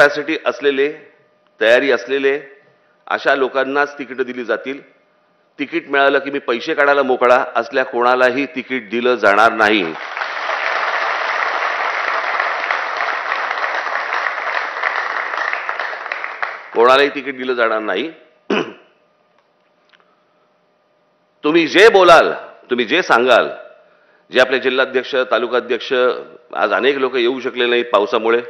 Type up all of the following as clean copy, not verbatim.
Capacity असलेले, तयारी असलेले अशा लोकांनाच तिकीट दिली जातील. तिकीट मिळालं की मी पैसे काढायला मोकळा असल्या कोणालाही तिकीट दिलं जाणार नाही. कोणालाही तिकीट दिलं जाणार नाही. तुम्ही जे बोलाल, तुम्ही जे सांगाल, जे आपले जिल्हाध्यक्ष, तालुकाध्यक्ष, आज अनेक लोक येऊ शकले नाहीत पावसामुळे,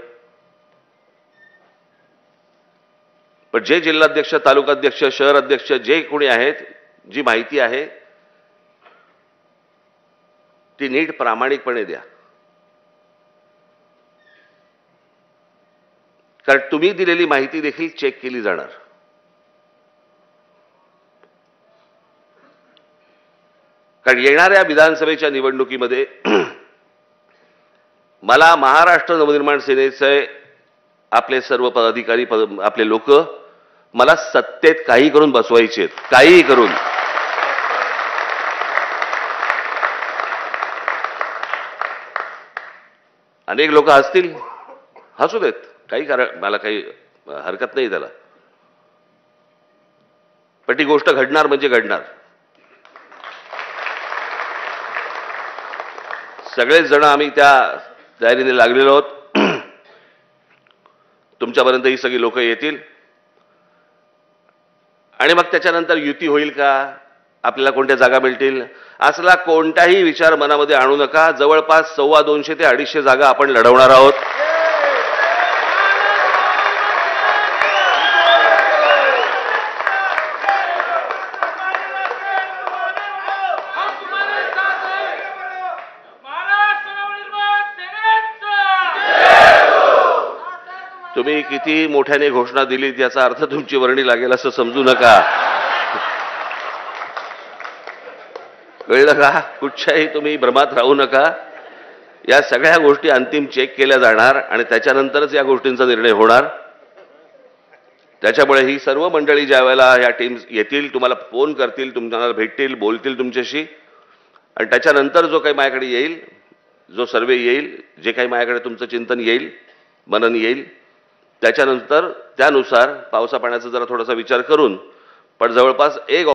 पण जे जिल्हाध्यक्ष, तालुकाध्यक्ष, शहर अध्यक्ष जे कोणी आहेत, जी माहिती आहे ती नीट प्रामाणिकपणे द्या. कारण तुम्ही दिलेली माहिती देखील चेक केली जाणार. कारण येणाऱ्या विधानसभेच्या निवडणुकीमध्ये मला महाराष्ट्र नवनिर्माण सेनेचे आपले सर्व पदाधिकारी, आपले लोक मला सत्तेत काही करून बसवायचे, काही करून. अनेक लोक हसतील, हसू देत, काही कारण, मला काही हरकत नाही त्याला. पण ती गोष्ट घडणार म्हणजे घडणार. सगळेच जण आम्ही त्या तयारीने लागलेलो आहोत. तुमच्यापर्यंत ही सगळी लोक येतील आणि मग त्याच्यानंतर युती होईल का, आपल्याला कोणत्या जागा मिळतील, असला कोणताही विचार मनामध्ये आणू नका. जवळपास 250 ते 250 जागा आपण लढवणार आहोत. तुम्ही किती मोठ्याने घोषणा दिली याचा अर्थ तुमची वर्णी लागेल असं समजू नका. कळलं का? कुठच्याही तुम्ही भ्रमात राहू नका. या सगळ्या गोष्टी अंतिम चेक केल्या जाणार आणि त्याच्यानंतरच या गोष्टींचा निर्णय होणार. त्याच्यामुळे ही सर्व मंडळी ज्या वेळेला या टीम्स येतील, तुम्हाला फोन करतील, तुम्हाला भेटतील, बोलतील तुमच्याशी, आणि त्याच्यानंतर जो काही माझ्याकडे येईल, जो सर्वे येईल, जे काही माझ्याकडे तुमचं चिंतन येईल, मनन येईल, त्याच्यानंतर त्यानुसार पावसा पाण्याचा जरा थोडासा विचार करून, पण जवळपास 1